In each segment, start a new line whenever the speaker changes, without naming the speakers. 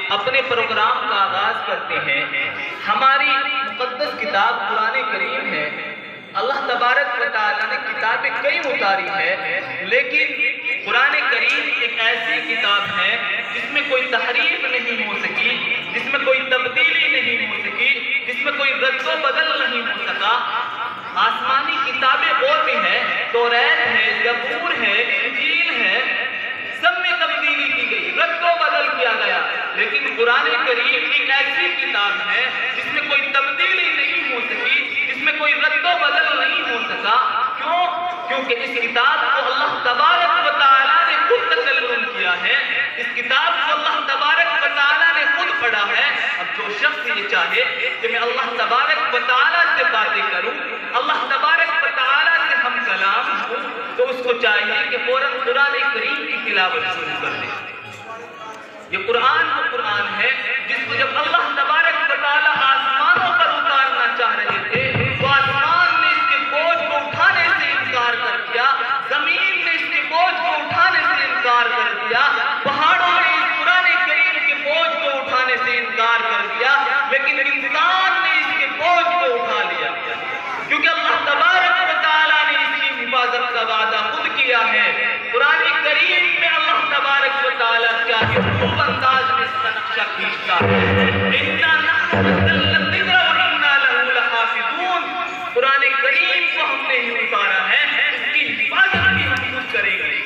اپنے پروگرام کا آغاز کرتے ہیں۔ ہماری مقدس کتاب قرآن کریم ہے۔ اللہ تبارک و تعالیٰ نے کتابیں کئی اتاری ہے، لیکن قرآن کریم ایک ایسی کتاب ہے جس میں کوئی تحریف نہیں ہو سکی، جس میں کوئی تبدیلی نہیں ہو سکی، جس میں کوئی رد و بدل نہیں ہو سکا۔ آسمانی کتابیں اور بھی ہیں، توریت ہے، زبور ہے، انجیل ہے، سب میں تبدیلی کی گئی، رد و بدل کیا گیا، لیکن قرآن کریم ایک ایسی کتاب ہے جس میں کوئی تبدیلی نہیں ہو سکی، جس میں کوئی رد و بدل نہیں ہو سکا۔ کیوں؟ کیونکہ اس کتاب کو اللہ تبارک و تعالیٰ نے خود تکلم کیا ہے، اس کتاب کو اللہ تبارک و تعالیٰ نے خود پڑھا ہے۔ اب جو شخص یہ چاہے کہ میں اللہ تبارک و تعالیٰ سے باتیں کروں، اللہ تبارک و تعالیٰ سے ہم کلام ہوں، تو اس کو چاہیے کہ فوراً قرآن کریم کی تلاوت شروع کر دے۔ یہ قرآن وہ قرآن ہے جس کو جب اللہ تبارک و تعالیٰ آسمانوں پر اتارنا چاہ رہے تھے، تو آسمان نے اس کے بوجھ کو اٹھانے سے انکار کر دیا، زمین نے اس کے بوجھ کو اٹھانے سے انکار کر دیا، پہاڑوں نے اس قرآن کریم کے بوجھ کو اٹھانے سے انکار کر دیا، لیکن انسان نے اس کے بوجھ کو اٹھا لیا، کیونکہ اللہ تبارک و تعالیٰ نے اس کی حفاظت کا وعدہ خود کیا ہے۔ قرآن کریم میں اللہ تبارک و تعالیٰ کیا خوب انداز میں اس کا نقشہ کھینچتا ہے۔ اِنَّا نَحْنُ نَزَّلْنَا الذِّكْرَ وَإِنَّا لَهُ لَحَافِظُونَ۔ قرآن کریم کو ہم نے ہی اتارا ہے، اس کی حفاظت بھی ہم خود کریں گے۔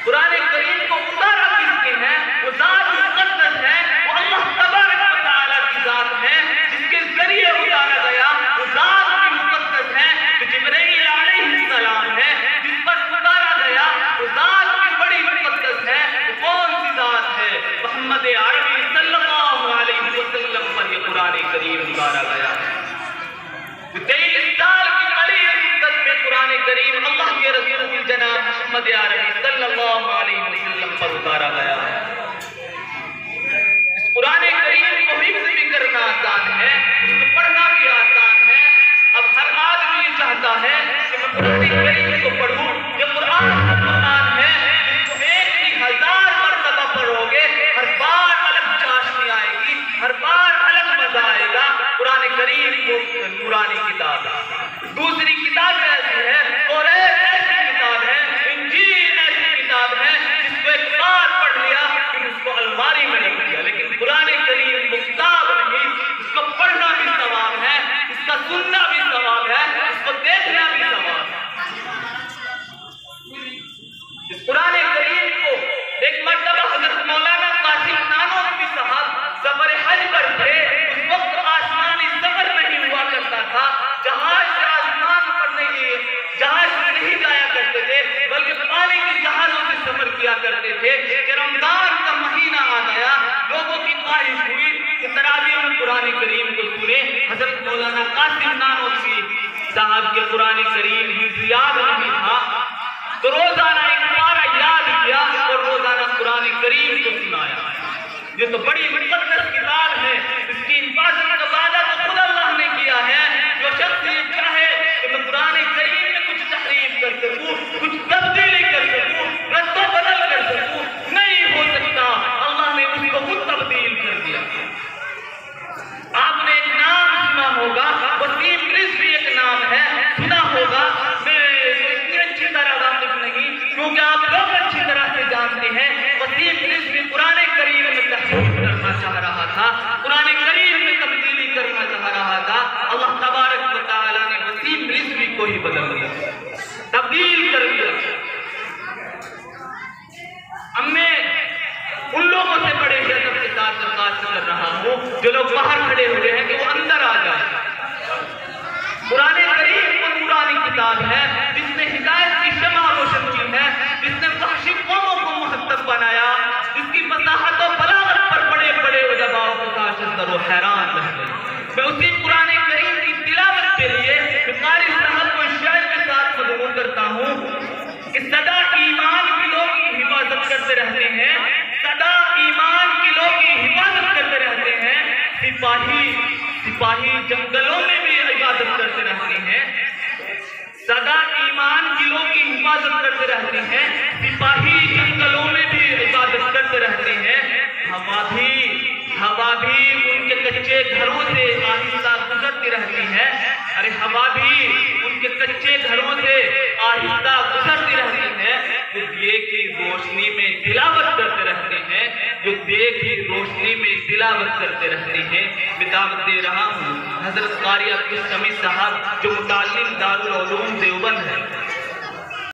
قرآن کریم کو اتارا کس کے ہے؟ وہ ذات مقدس ہے، وہ اللہ تبارک و تعالیٰ کی ذات ہے، جس کے ذریعے اتارا گیا۔ وہ ذات بھی مقدس ہے، جو جبرائیل علیہ السلام ہے، جس پر اتارا گیا۔ وہ ذات بھی بڑی مقدس ہے۔ وہ کون سی ذات ہے؟ محمد عربی صلی اللہ علیہ وسلم پر یہ قرآن کریم اتارا گیا ہے۔ 23 سال کی قلیل مدت میں قرآن کریم اللہ کے رسول جناب محمد عربی صلی اللہ علیہ وسلم پر اتارا گیا ہے۔ اس قرآن کریم کو حفظ بھی کرنا آسان ہے، اس کو پڑھنا بھی آسان ہے۔ اب ہر آدمی یہ چاہتا ہے کہ میں قرآن کریم کو پڑھوں۔ یہ قرآن کا قرآن ہے، اس کو 1000 مرتبہ پڑھو گے، ہر بار الگ چاشنی آئے گی، ہر بار الگ مزہ آئے گا۔ قرآن کریم وہ پرانی کتاب ہے۔ دوسری کتاب ایسی ہے، توریت ایسی کتاب ہے، انجیل ایسی کتاب ہے جس کو ایک بار پڑھ لیا پھر اس کو الماری میں رکھ دیا، لیکن قرآن کریم وہ کتاب نہیں، اس کو پڑھنا بھی ثواب ہے، اس کا سننا بھی ثواب ہے، اس کو دیکھنا بھی ثواب ہے۔ اس قرآن کریم کو ایک مرتبہ حضرت مولانا قاسم نانوتوی صاحب سفر حج پر تھے۔ اس وقت آسمانی سفر نہیں ہوا کرتا تھا، جہاز سے آسمان پر جہاز سے نہیں جایا کرتے تھے، بلکہ پانی کے جہازوں سے سفر کیا کرتے تھے۔ کہ رمضان کا مہینہ آ گیا، لوگوں کی خواہش ہوئی کہ تراویح میں قرآن کریم کو سنیں۔ حضرت مولانا قاسم نانوتوی صاحب کے قرآن کریم حفظ یاد نہیں تھا، تو روزانہ ایک پارہ یاد کیا اور روزانہ قرآن کریم کو سنایا۔ یہ تو بڑی مقدس کتاب ہے، اس کی حفاظت کا وعدہ تو خود اللہ نے کیا ہے۔ جو شخص یہ چاہے کہ میں قرآن کریم میں کچھ تحریف کر سکوں، کچھ تبدیلی کر سکوں، رد و بدل کر سکوں، نہیں ہو سکتا۔ اللہ نے اس کو خود تبدیل کر دیا۔ آپ نے ایک نام سنا ہوگا، وسیم رضوی ایک نام ہے، سنا ہوگا۔ میں اتنی اچھی طرح واقف نہیں، کیونکہ آپ لوگ اچھی طرح سے جانتے ہیں۔ وسیم رضوی قرآن کریم میں تحریف کرنا چاہ رہا تھا، قرآن کریم میں تبدیلی کرنا چاہ رہا تھا۔ اللہ تبارک و تعالیٰ نے وسیم رضوی کو ہی بدل دیا، تبدیل کر دیا۔ اب میں ان لوگوں سے بڑے ادب کے ساتھ درخواست کر رہا ہوں جو لوگ باہر کھڑے ہوئے ہیں کہ وہ اندر آ جائیں۔ قرآن کریم وہ نورانی کتاب ہے جس نے ہدایت کی شمع روشن کی ہے، جس نے وحشی قوموں کو مہذب بنایا، جس کی فصاحت و بلاغت پر بڑے بڑے علماء کو تاثر و حیران رہ گئے۔ میں اسی قرآن کریم کی تلاوت کے لیے قاری صاحب کو شعر کے ساتھ مدعو کرتا ہوں کہ سدا ایمان کی لوگ کی حفاظت کرتے رہتے ہیں، سدا ایمان کی لوگ کی حفاظت کرتے رہتے ہیں، سپاہی جنگلوں میں بھی عبادت کرتے رہتے ہیں، سدا ایمان کی لوگ کی حفاظت کرتے رہتے ہیں، سپاہی جنگلوں میں بھی عبادت کرتے رہتے کچے گھروں سے آہستہ گزرتی رہتی ہے، ارے ہوا بھی ان کے کچے گھروں سے آہستہ گزرتی رہتی ہے، جو دیے کی روشنی میں تلاوت کرتے رہتے ہیں، جو دیے کی روشنی میں تلاوت کرتے رہتے ہیں۔ میں دعوت دے رہا ہوں حضرت قاری عبدالسمیع صاحب جو متعلم دارالعلوم دیوبند ہے،